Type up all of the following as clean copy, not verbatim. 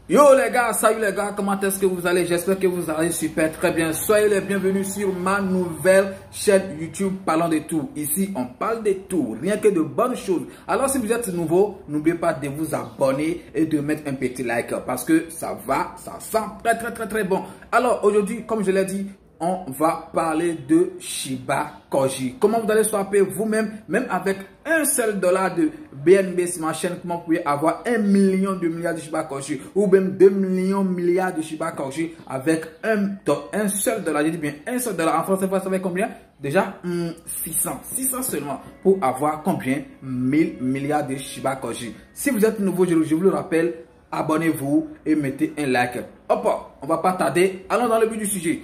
Yo les gars, salut les gars, comment est-ce que vous allez? J'espère que vous allez super très bien. Soyez les bienvenus sur ma nouvelle chaîne YouTube Parlons de tout. Ici, on parle de tout, rien que de bonnes choses. Alors si vous êtes nouveau, n'oubliez pas de vous abonner et de mettre un petit like parce que ça sent très bon. Alors aujourd'hui, comme je l'ai dit, on va parler de Shiba Koji. Comment vous allez swapper vous-même, même avec un seul dollar de BNB Smart Chain, comment vous pouvez avoir 1 million de milliards de Shiba Koji ou même 2 millions de milliards de Shiba Koji avec un seul dollar. Je dis bien un seul dollar. En français, vous savez combien? Déjà 600 seulement pour avoir combien? 1000 milliards de Shiba Koji. Si vous êtes nouveau, je vous le rappelle, abonnez-vous et mettez un like. Hop, on va pas tarder. Allons dans le but du sujet.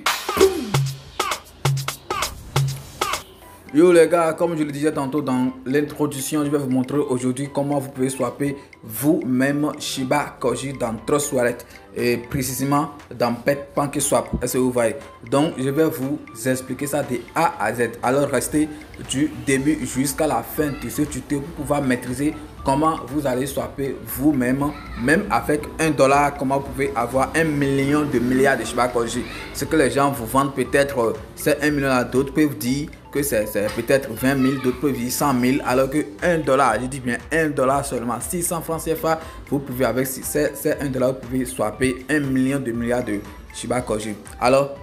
Yo les gars, comme je le disais tantôt dans l'introduction, je vais vous montrer aujourd'hui comment vous pouvez swapper vous-même Shiba Koji dans Trust Wallet et précisément dans PancakeSwap. Est-ce que vous voyez? Donc je vais vous expliquer ça de A à Z. Alors restez du début jusqu'à la fin de ce tuto pour pouvoir maîtriser comment vous allez swapper vous-même, même avec un dollar, comment vous pouvez avoir 1 million de milliards de Shiba Koji. Ce que les gens vous vendent peut-être c'est 1 million, d'autres peuvent dire que c'est peut-être 20 000, d'autres peuvent dire 100 000, alors que 1 dollar, je dis bien 1 dollar seulement, 600 francs CFA, vous pouvez avec c'est 1 dollar, vous pouvez swapper 1 million de milliards de Shiba Koji. Alors,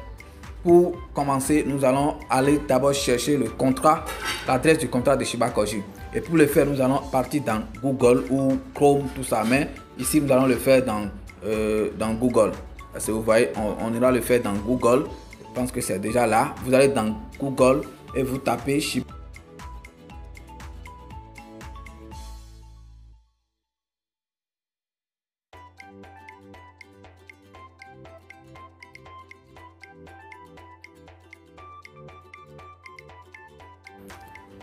pour commencer, nous allons aller d'abord chercher le contrat, l'adresse du contrat de Shiba Koji. Et pour le faire, nous allons partir dans Google ou Chrome, tout ça. Mais ici, nous allons le faire dans Google. Parce que vous voyez, on ira le faire dans Google. Je pense que c'est déjà là. Vous allez dans Google et vous tapez Shiba.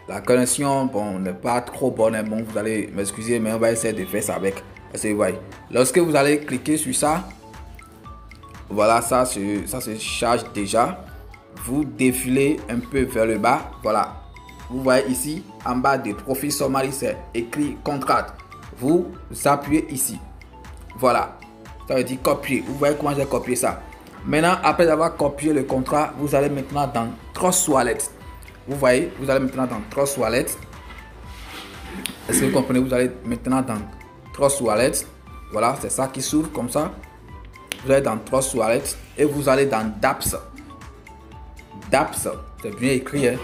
La connexion, bon, n'est pas trop bonne, hein. Bon, vous allez m'excuser, mais on va essayer de faire ça avec. Parce que, vous voyez, lorsque vous allez cliquer sur ça, voilà, ça se charge déjà. Vous défilez un peu vers le bas. Voilà. Vous voyez ici, en bas de profil summary, c'est écrit contract. Vous appuyez ici. Voilà. Ça veut dire copier. Vous voyez comment j'ai copié ça. Maintenant, après avoir copié le contrat, vous allez maintenant dans Trust Wallet. Vous voyez, vous allez maintenant dans Trust Wallet. Est-ce que vous comprenez? Vous allez maintenant dans Trust Wallet. Voilà, c'est ça qui s'ouvre comme ça. Vous allez dans Trust Wallet et vous allez dans dApps. dApps, c'est bien écrit, hein?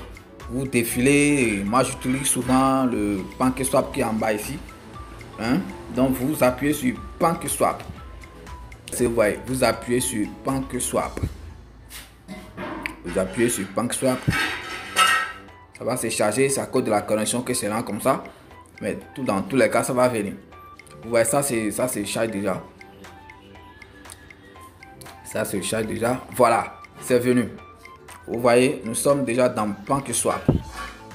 Vous défilez. Moi, j'utilise souvent le PancakeSwap qui est en bas ici. Hein? Donc, vous appuyez sur PancakeSwap. Vous voyez, vous appuyez sur PancakeSwap. Vous appuyez sur PancakeSwap. Ça va se charger, c'est à cause de la connexion que c'est là comme ça. Mais dans tous les cas, ça va venir. Vous voyez, ça se charge déjà. Ça se charge déjà. Voilà, c'est venu. Vous voyez, nous sommes déjà dans PancakeSwap.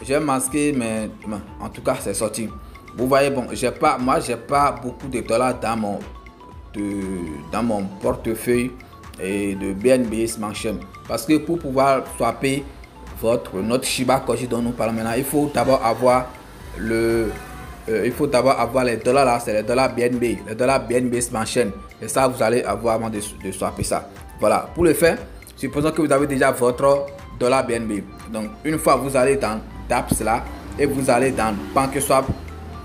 J'ai masqué, mais en tout cas, c'est sorti. Vous voyez, bon, moi, j'ai pas beaucoup de dollars dans mon portefeuille et de BNB Smart Chain. Parce que pour pouvoir swapper notre Shiba Koji dont nous parlons maintenant, il faut d'abord avoir les dollars là, c'est les dollars BNB, les dollars BNB Smart Chain. Et ça, vous allez avoir avant de swapper ça. Voilà, pour le faire, supposons que vous avez déjà votre dollar BNB. Donc, une fois vous allez dans dApps là et vous allez dans PancakeSwap,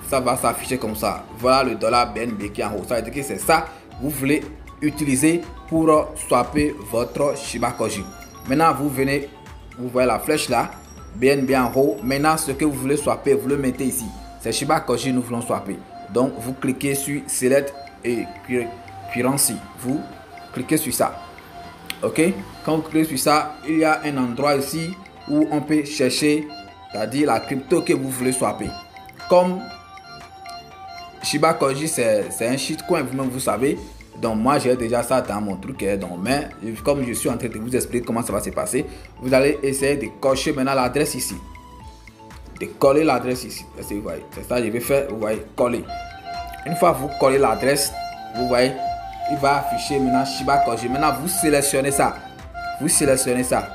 ça va s'afficher comme ça. Voilà le dollar BNB qui est en haut. Ça veut dire que c'est ça que vous voulez utiliser pour swapper votre Shiba Koji. Maintenant, vous venez. Vous voyez la flèche là, BNB en haut. Maintenant, ce que vous voulez swapper, vous le mettez ici. C'est Shiba Koji, nous voulons swapper. Donc, vous cliquez sur Select et Currency. Vous cliquez sur ça. Ok? Quand vous cliquez sur ça, il y a un endroit ici où on peut chercher, c'est-à-dire la crypto que vous voulez swapper. Comme Shiba Koji, c'est un shitcoin, vous-même, vous savez. Donc moi j'ai déjà ça dans mon truc, donc, mais comme je suis en train de vous expliquer comment ça va se passer, vous allez essayer de cocher maintenant l'adresse ici, de coller l'adresse ici. Vous voyez, c'est ça que je vais faire. Vous voyez, coller. Une fois que vous collez l'adresse, vous voyez, il va afficher maintenant Shiba Koji. Maintenant vous sélectionnez ça, vous sélectionnez ça,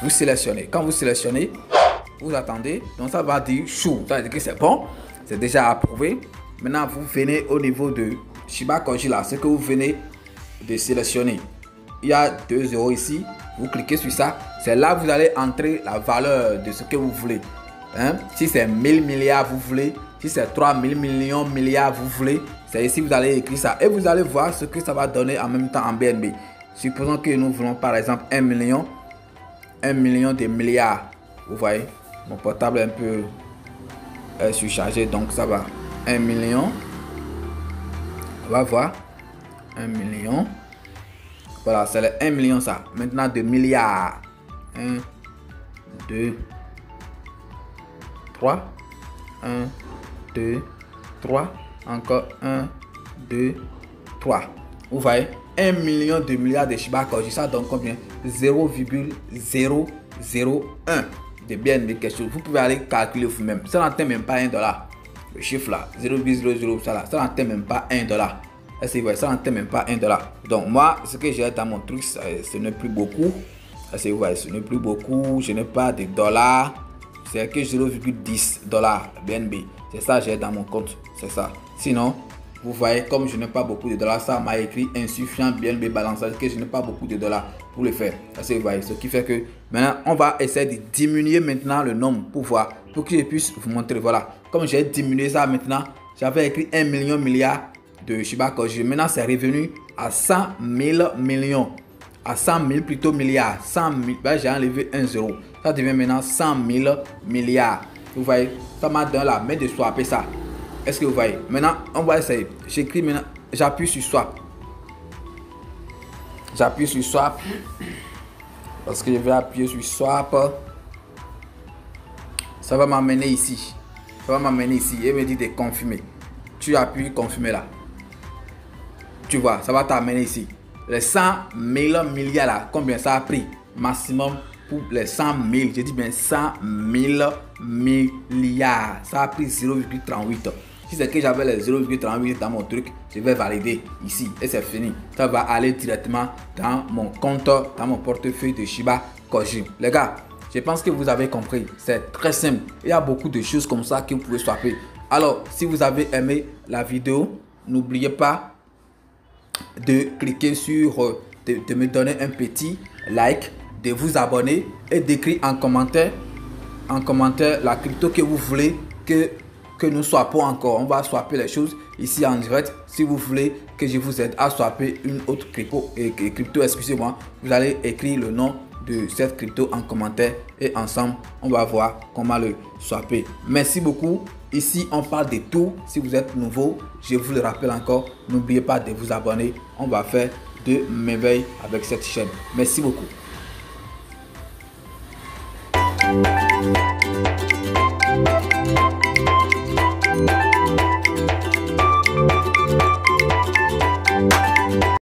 vous sélectionnez. Quand vous sélectionnez, vous attendez, donc ça va dire chou, ça veut dire que c'est bon, c'est déjà approuvé. Maintenant vous venez au niveau de Shiba Koji là, ce que vous venez de sélectionner. Il y a 2 euros ici. Vous cliquez sur ça. C'est là que vous allez entrer la valeur de ce que vous voulez. Hein? Si c'est 1000 milliards, vous voulez. Si c'est 3000 millions, milliards, vous voulez. C'est ici que vous allez écrire ça. Et vous allez voir ce que ça va donner en même temps en BNB. Supposons que nous voulons par exemple 1 million de milliards. Vous voyez, mon portable est un peu surchargé, donc ça va. 1 million. On va voir. 1 million. Voilà, c'est le 1 million ça. Maintenant de milliards. 1, 2, 3. 1, 2, 3. Encore 1, 2, 3. Vous voyez, 1 million de milliards de Shiba Koji. Ça donne combien? 0,001 de BNB quelque chose. Vous pouvez aller calculer vous-même. Ça n'atteint même pas $1. Le chiffre là, 0,00, ça n'atteint même pas $1. Ça n'atteint même pas $1. Donc moi, ce que j'ai dans mon truc, ce n'est plus beaucoup. Ce n'est plus beaucoup. Je n'ai pas de dollars. C'est que 0,10 $ BNB. C'est ça que j'ai dans mon compte. C'est ça. Sinon, vous voyez, comme je n'ai pas beaucoup de dollars, ça m'a écrit insuffisant BNB balançage, que je n'ai pas beaucoup de dollars pour le faire. Vous voyez, ce qui fait que maintenant, on va essayer de diminuer maintenant le nombre pour voir, pour que je puisse vous montrer. Voilà, comme j'ai diminué ça maintenant, j'avais écrit 1 million milliard de Shiba Koji. Maintenant, c'est revenu à 100 000 millions. À 100 000 plutôt milliards. 100 000, ben, j'ai enlevé 1 0. Ça devient maintenant 100 000 milliards. Vous voyez, ça m'a donné la main de swapper ça. Est-ce que vous voyez? Maintenant, on va essayer. J'écris maintenant, j'appuie sur swap. J'appuie sur swap. Parce que je vais appuyer sur swap. Ça va m'amener ici. Ça va m'amener ici et me dit de confirmer. Tu appuies confirmer là. Tu vois, ça va t'amener ici. Les 100 000 milliards là, combien ça a pris? Maximum pour les 100 000. Je dis bien 100 000 milliards. Ça a pris 0,38. Si c'est que j'avais les 0,38 dans mon truc, je vais valider ici et c'est fini. Ça va aller directement dans mon compte, dans mon portefeuille de Shiba Koji. Les gars, je pense que vous avez compris. C'est très simple. Il y a beaucoup de choses comme ça que vous pouvez swapper. Alors, si vous avez aimé la vidéo, n'oubliez pas de cliquer sur, de me donner un petit like, de vous abonner et d'écrire en commentaire la crypto que vous voulez que nous swappons encore. On va swapper les choses ici en direct. Si vous voulez que je vous aide à swapper une autre crypto, excusez-moi, vous allez écrire le nom de cette crypto en commentaire et ensemble on va voir comment le swapper. Merci beaucoup. Ici on parle de tout. Si vous êtes nouveau, je vous le rappelle encore, n'oubliez pas de vous abonner. On va faire de merveilles avec cette chaîne. Merci beaucoup.